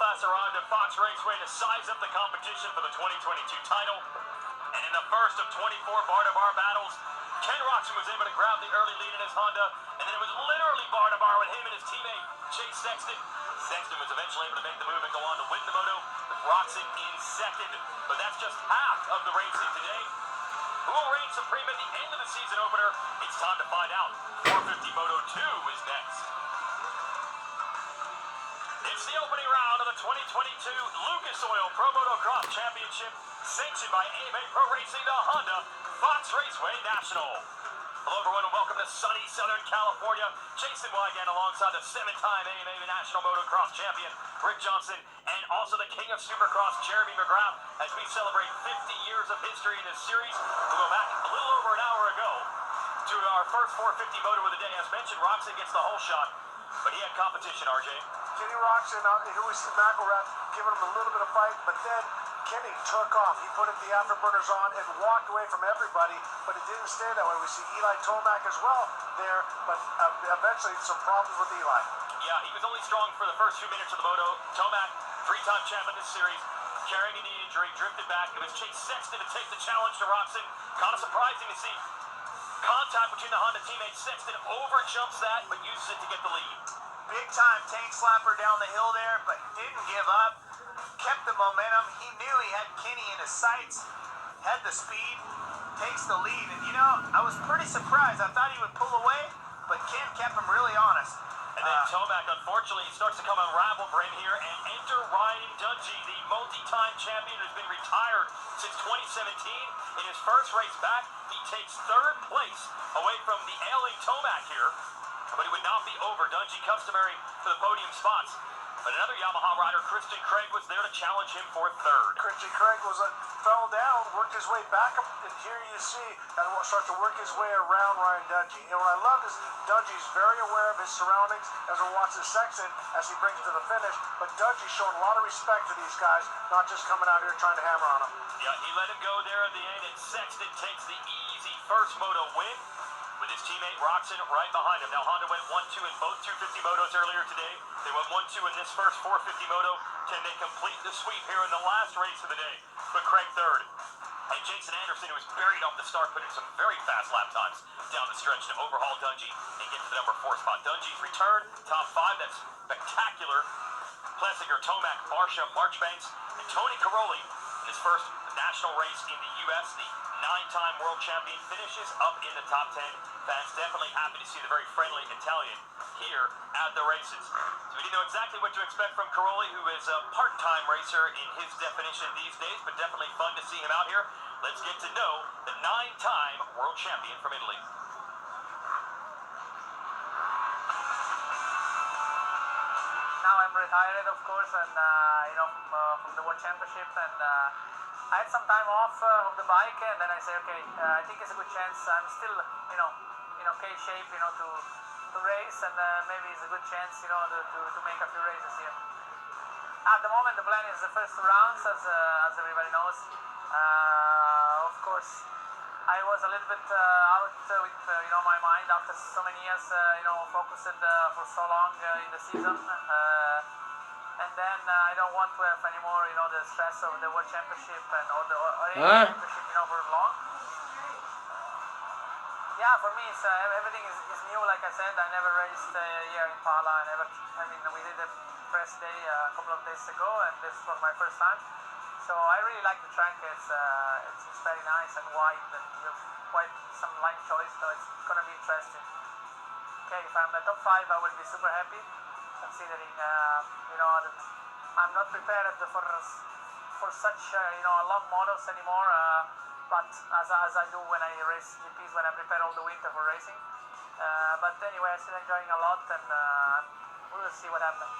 class arrived at Fox Raceway to size up the competition for the 2022 title. And in the first of 24 bar-to-bar battles, Ken Roczen was able to grab the early lead in his Honda, and then it was literally bar-to-bar with him and his teammate, Chase Sexton. Sexton was eventually able to make the move and go on to win the moto, with Roczen in second. But that's just half of the racing today. Who will reign supreme at the end of the season opener? It's time to find out. 450 Moto 2 is next. It's the opening round of the 2022 Lucas Oil Pro Motocross Championship, sanctioned by AMA Pro Racing, the Honda Fox Raceway National. Hello everyone and welcome to sunny Southern California. Jason Wygant alongside the 7-time AMA National Motocross Champion Rick Johnson, and also the King of Supercross Jeremy McGrath, as we celebrate 50 years of history in this series. We'll go back a little over an hour ago to our first 450 moto of the day. As mentioned, Roczen gets the whole shot, but he had competition, RJ. Kenny Roczen, here we see McElrath giving him a little bit of fight, but then Kenny took off. He put the afterburners on and walked away from everybody, but it didn't stay that way. We see Eli Tomac as well there, but eventually some problems with Eli. Yeah, he was only strong for the first few minutes of the moto. Tomac, three-time champ in this series, carrying a knee injury, drifted back. It was Chase Sexton to take the challenge to Roczen. Kind of surprising to see contact between the Honda teammates. Sexton overjumps that, but uses it to get the lead. Big time tank slapper down the hill there, but didn't give up. Kept the momentum. He knew he had Kenny in his sights. Had the speed. Takes the lead. And you know, I was pretty surprised. I thought he would pull away, but Ken kept him really honest. And then Tomac, unfortunately, starts to come unravel for him here. And enter Ryan Dungey, the multi-time champion who's been retired since 2017. In his first race back, he takes third place away from the ailing Tomac here. But he would not be over Dungey, customary for the podium spots. But another Yamaha rider, Christian Craig, was there to challenge him for third. Christian Craig fell down, worked his way back up, and here you see that he starts to work his way around Ryan Dungey. And what I love is Dungey's very aware of his surroundings as we're watching Sexton as he brings to the finish. But Dungey's showing a lot of respect to these guys, not just coming out here trying to hammer on them. Yeah, he let him go there at the end, and Sexton takes the easy first moto win, with his teammate Roczen right behind him. Now Honda went 1-2 in both 250 motos earlier today. They went 1-2 in this first 450 moto. Can they complete the sweep here in the last race of the day? But Craig third. And Jason Anderson, who was buried off the start, put in some very fast lap times down the stretch to overhaul Dungey and get to the number 4 spot. Dungey's return, top 5, that's spectacular. Plessinger, Tomac, Barsha, Marchbanks, and Tony Caroli in his first national race in the U.S., the 9-time world champion, finishes up in the top 10. Fans definitely happy to see the very friendly Italian here at the races. So we didn't know exactly what to expect from Caroli, who is a part-time racer in his definition these days, but definitely fun to see him out here. Let's get to know the 9-time world champion from Italy. Now I'm retired, of course, and from the World Championship, and I had some time off of the bike, and then I say, okay, I think it's a good chance. I'm still, in okay shape, to race, and maybe it's a good chance, to make a few races here. At the moment, the plan is the first 2 rounds, as everybody knows. Of course, I was a little bit out with, my mind after so many years, focused for so long in the season. And then I don't want to have anymore, the stress of the World Championship or any championship, for long. Yeah, for me, it's, everything is new. Like I said, I never raced here in Pala. We did a press day a couple of days ago, and this was my first time. So I really like the track. It's very nice and wide, and you have quite some line choice, so it's gonna be interesting. Okay, if I'm the top 5, I will be super happy, considering that I'm not prepared for such long models anymore. But as I do when I race GPs, when I prepare all the winter for racing. But anyway, I'm still enjoying a lot, and we will see what happens.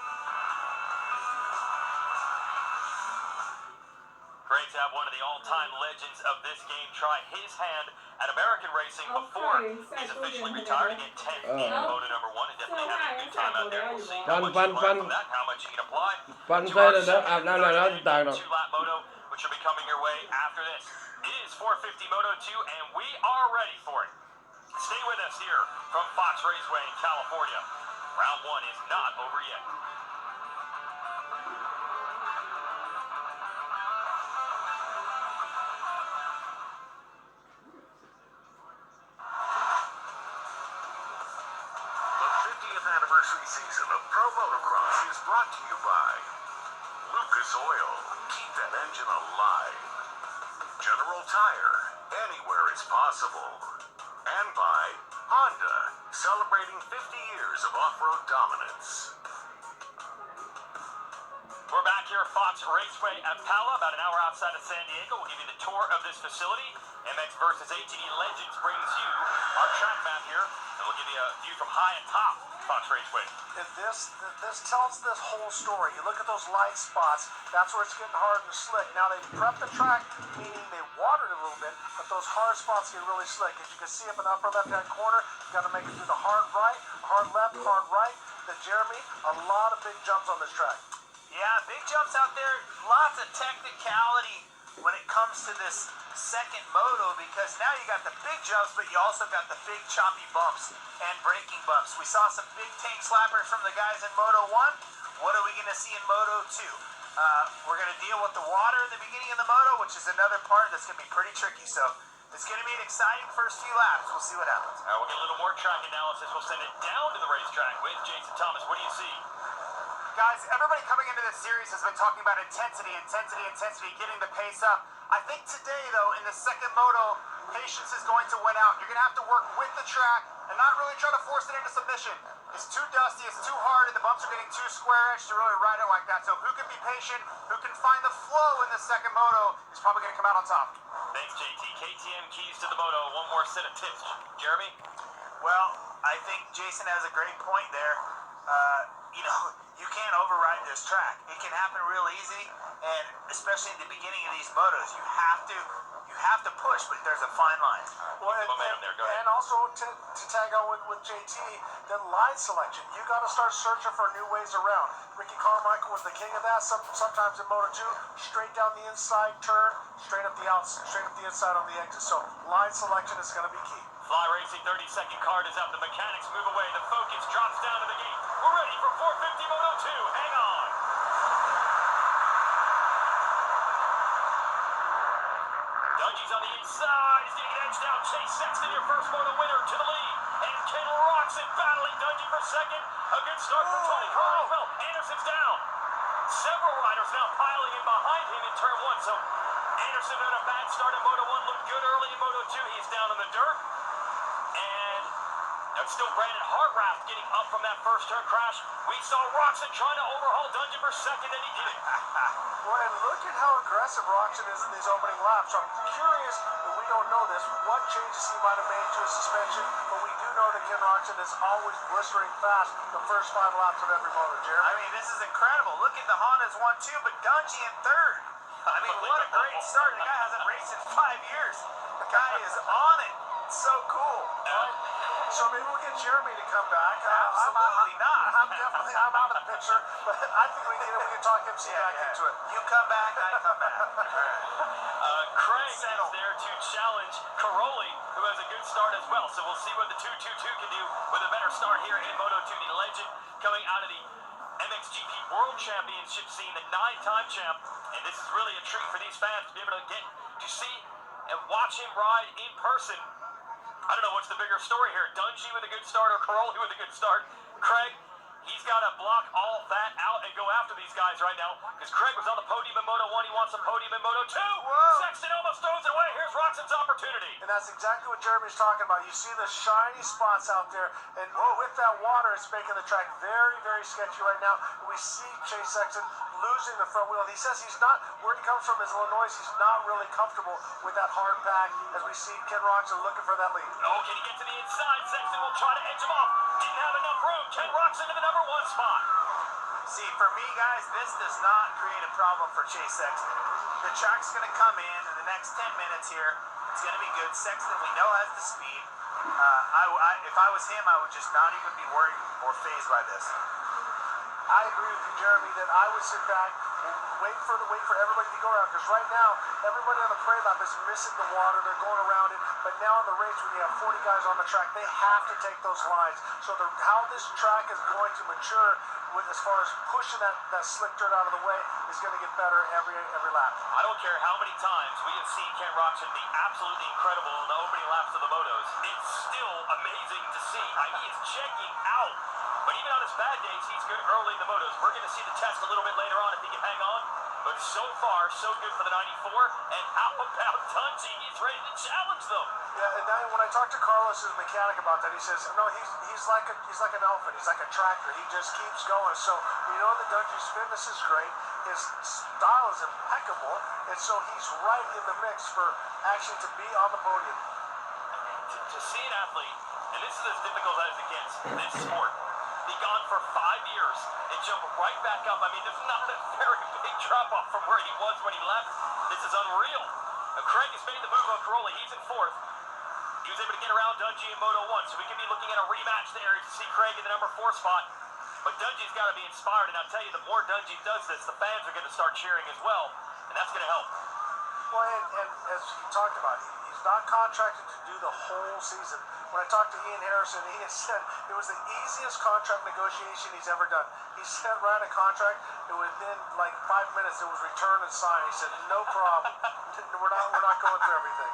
Great to have one of the all-time legends of this game try his hand at American racing before he's officially retired again 10th in Moto number 1, and definitely having a good time out there. We'll see how much you learn from that, how much you can apply to our 2-lap moto, which will be coming your way after this. It is 450 Moto 2, and we are ready for it. Stay with us here from Fox Raceway in California. Round 1 is not over yet. preseason of Pro Motocross is brought to you by Lucas Oil. Keep that engine alive. General Tire. Anywhere it's possible. And by Honda. Celebrating 50 years of off-road dominance. We're back here at Fox Raceway at Pala, about an hour outside of San Diego. We'll give you the tour of this facility. MX versus ATV Legends brings you our track map here, and we'll give you a view from high atop Fox Raceway. And this tells this whole story. You look at those light spots, that's where it's getting hard and slick. Now they prep the track, meaning they watered it a little bit, but those hard spots get really slick. As you can see up in the upper left-hand corner, you got to make it through the hard right, hard left, hard right. Then Jeremy, a lot of big jumps on this track. Yeah, big jumps out there. Lots of technicality when it comes to this second moto, because now you got the big jumps, but you also got the big choppy bumps and braking bumps. We saw some big tank slappers from the guys in Moto 1. What are we going to see in Moto 2? We're going to deal with the water in the beginning of the moto, which is another part that's going to be pretty tricky. So it's going to be an exciting first few laps. We'll see what happens. All right, we'll get a little more track analysis. We'll send it down to the racetrack with Jason Thomas. What do you see? Guys, everybody coming into this series has been talking about intensity, getting the pace up. I think today, though, in the second moto, patience is going to win out. You're going to have to work with the track and not really try to force it into submission. It's too dusty, it's too hard, and the bumps are getting too square-edged to really ride it like that. So who can be patient, who can find the flow in the second moto is probably going to come out on top. Thanks, JT. KTM keys to the moto. One more set of tips. Jeremy? Well, I think Jason has a great point there. You can't override this track. It can happen real easy, and especially in the beginning of these motos, you have to push, but there's a fine line. Well, Momentum there. Go ahead. and also to tag on with JT, the line selection. You got to start searching for new ways around. Ricky Carmichael was the king of that. Sometimes in Moto 2, straight down the inside turn, straight up the inside on the exit. So line selection is going to be key. Fly Racing 30-second card is up. The mechanics move away. The focus drops down to the gate. We're ready for 450 Moto 2. Hang on. Dungey's on the inside. He's getting edged out. Chase Sexton, your first Moto winner, to the lead. And Ken Roczen battling Dungey for second. A good start for Tony Kern as well. Anderson's down. Several riders now piling in behind him in turn one. So Anderson had a bad start in Moto 1. Looked good early in Moto 2. He's down in the dirt. And that's still Brandon Hartranft getting up from that first turn crash. We saw Roczen trying to overhaul Dungey for second, and he did it. Well, and look at how aggressive Roczen is in these opening laps. So I'm curious, and we don't know this, what changes he might have made to his suspension, but we do know that Ken Roczen is always blistering fast the first 5 laps of every motor, Jeremy. I mean, this is incredible. Look at the Hondas 1-2, but Dungey in third. I mean, what a great start. The guy hasn't raced in 5 years. The guy is on it. It's so cool. So maybe we'll get Jeremy to come back. Absolutely not. I'm out of the picture, but I think we can talk MC back into it. You come back, I come back. Craig is there to challenge Caroli, who has a good start as well. So we'll see what the 2-2-2 can do with a better start here in Moto2. The legend coming out of the MXGP World Championship scene, the 9-time champ. And this is really a treat for these fans to be able to get to see and watch him ride in person. I don't know what's the bigger story here. Dungey with a good start or Caroli with a good start. Craig, he's got to block all that out and go after these guys right now, because Craig was on the podium in Moto 1. He wants a podium in Moto 2. Whoa. Sexton almost throws it away. Here's Roczen's opportunity. And that's exactly what Jeremy's talking about. You see the shiny spots out there, and with that water, it's making the track very, very sketchy right now. We see Chase Sexton losing the front wheel. And he says he's not, where he comes from is Illinois, he's not really comfortable with that hard pack, as we see Ken Roczen looking for that lead. Oh, can he get to the inside? Sexton will try to edge him off. Didn't have enough room. Ken Roczen in the number 1 spot. See, for me, guys, this does not create a problem for Chase Sexton. The track's going to come in the next 10 minutes here. It's going to be good. Sexton, we know, has the speed. If I was him, I would just not even be worried or fazed by this. I agree with you, Jeremy, that I would sit back and wait for everybody to go around, because right now everybody on the parade lap is missing the water. They're going around it, but now in the race, when you have 40 guys on the track, they have to take those lines. So how this track is going to mature as far as pushing that slick dirt out of the way is going to get better every lap. I don't care how many times we have seen Ken Roczen be absolutely incredible in the opening laps of the motos. It's still amazing to see. He is checking out But even on his bad days, he's good early in the motos. We're going to see the test a little bit later on if he can hang on. But so far, so good for the 94. And how about Dungey? He's ready to challenge them. Yeah, and now when I talked to Carlos, his mechanic, about that, he says, no, he's like an elephant. He's like a tractor. He just keeps going. So you know that Dungey's fitness is great. His style is impeccable, and so he's right in the mix for actually to be on the podium. To see an athlete, and this is as difficult as it gets in this sport, be gone for 5 years and jump right back up. I mean, there's not a very big drop-off from where he was when he left. This is unreal. Craig has made the move on Caroli. He's in fourth. He was able to get around Dungey in Moto 1, so we could be looking at a rematch there to see Craig in the number 4 spot. But Dungey's got to be inspired, and I'll tell you, the more Dungey does this, the fans are going to start cheering as well, and that's going to help. Well, and as he talked about, he's not contracted to do the whole season. When I talked to Ian Harrison, Ian said it was the easiest contract negotiation he's ever done. He sent Ryan a contract, and within like 5 minutes it was returned and signed. He said, no problem. we're not going through everything.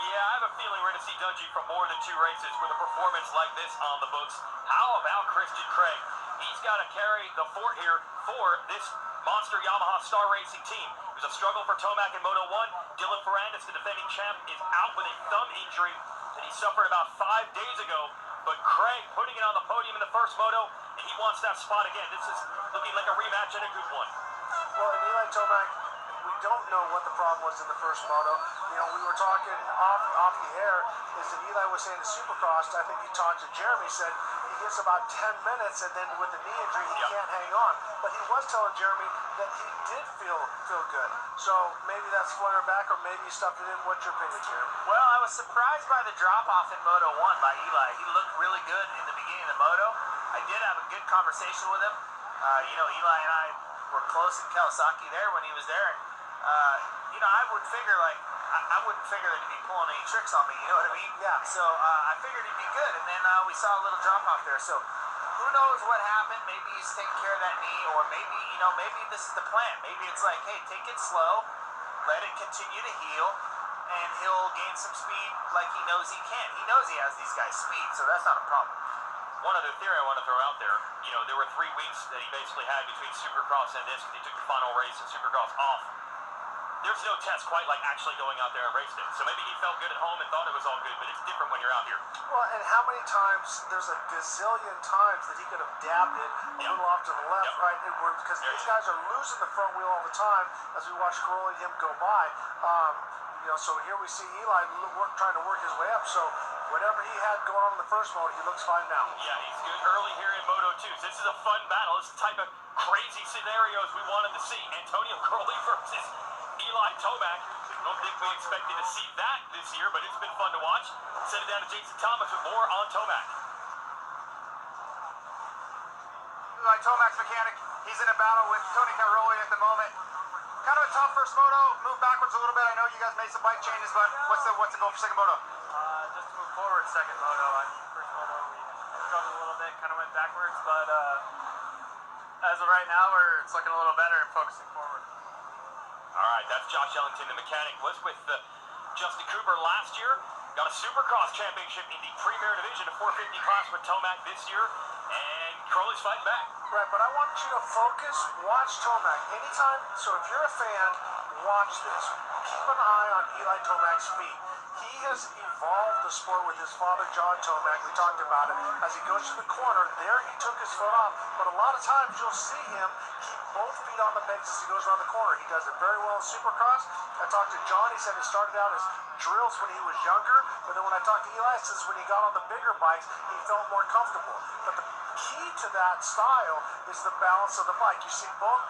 Yeah, I have a feeling we're going to see Dungey for more than 2 races with a performance like this on the books. How about Christian Craig? He's got to carry the fort here for this monster Yamaha Star Racing team. It was a struggle for Tomac in Moto 1. Dylan Ferrandis, the defending champ, is out with a thumb injury that he suffered about 5 days ago. But Craig putting it on the podium in the first moto, and he wants that spot again. This is looking like a rematch and a good one. Well, and Eli Tomac, we don't know what the problem was in the first moto. You know, we were talking off the air, is that Eli was saying to Supercross, I think he talked to Jeremy, said he gets about 10 minutes, and then with the knee injury, he can't hang on. But he was telling Jeremy that he did feel good. So maybe that's flaring back, or maybe he stuffed it in. What's your opinion, Jeremy? Well, I was surprised by the drop-off in Moto 1 by Eli. He looked really good in the beginning of the Moto. I did have a good conversation with him. Eli and I were close in Kawasaki there when he was there. And, I would figure, I wouldn't figure that he'd be pulling any tricks on me, you know what I mean? Yeah. So I figured he'd be good, and then we saw a little drop-off there. So who knows what happened? Maybe he's taking care of that knee, or maybe, maybe this is the plan. Maybe it's like, hey, take it slow, let it continue to heal, and he'll gain some speed like he knows he can. He knows he has these guys' speed, so that's not a problem. One other theory I want to throw out there, there were 3 weeks that he basically had between Supercross and this, because he took the final race and Supercross off. There's no test quite like actually going out there and racing it. So maybe he felt good at home and thought it was all good, but it's different when you're out here. Well, and how many times, there's a gazillion times that he could have dabbed it a little off to the left, right? Because these guys are losing the front wheel all the time as we watch Caroli and him go by. So here we see Eli trying to work his way up. So whatever he had going on in the first moto, he looks fine now. Yeah, he's good early here in Moto 2. So this is a fun battle. It's the type of crazy scenarios we wanted to see. Antonio Caroli versus Eli Tomac. I don't think we expected to see that this year, but it's been fun to watch. Send it down to Jason Thomas with more on Tomac. Like Tomac's mechanic, he's in a battle with Tony Caroli at the moment. Kind of a tough first moto, move backwards a little bit. I know you guys made some bike changes, but what's the goal for second moto? Just to move forward second moto. First moto we struggled a little bit, kind of went backwards, but as of right now, it's looking a little better and focusing forward. All right, that's Josh Ellington, the mechanic. Was with Justin Cooper last year. Got a Supercross championship in the Premier Division, a 450 class with Tomac this year. And Caroli's fighting back. Right, but I want you to focus, watch Tomac. Anytime, so if you're a fan, watch this. Keep an eye on Eli Tomac's feet. He has evolved the sport with his father, John Tomac. We talked about it. As he goes to the corner, there he took his foot off. But a lot of times you'll see him keep both feet on the pegs as he goes around the corner. He does it very well in Supercross. I talked to John. He said he started out as drills when he was younger. But then when I talked to Eli, he says when he got on the bigger bikes, he felt more comfortable. But the key to that style is the balance of the bike. You see both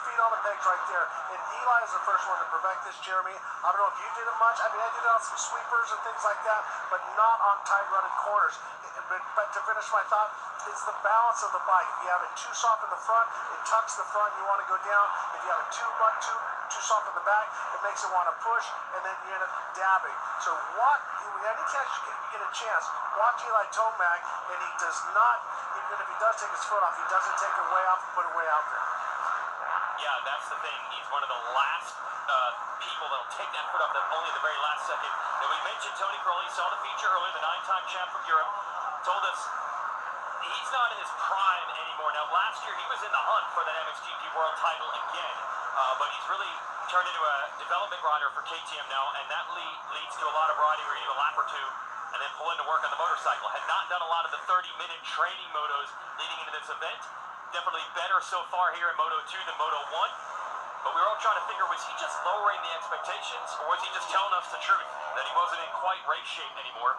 feet on the pegs right there. And Eli is the first one to perfect this, Jeremy. I don't know if you did it much. I mean, I did it on some sweepers and things like that, but not on tight running corners. But to finish my thought, it's the balance of the bike. If you have it too soft in the front, it tucks the front, you want to go down. If you have it too soft in the back, it makes it want to push, and then you end up dabbing. So anytime you get a chance, watch Eli Tomac, and he does not, even if he does take his foot off, he doesn't take it way off and put it way out there. Yeah, that's the thing. He's one of the last people that'll take that foot off only the very last second. And we mentioned Tony Caroli, saw the feature earlier, the 9-time champ from Europe, told us he's not in his prime anymore. Now, last year he was in the hunt for that MXGP World title again, but he's really turned into a development rider for KTM now, and that leads to a lot of riding where you do a lap or two and then pull into work on the motorcycle. Had not done a lot of the 30-minute training motos leading into this event. Definitely better so far here in Moto 2 than Moto 1. But we were all trying to figure, was he just lowering the expectations, or was he just telling us the truth, that he wasn't in quite race shape anymore?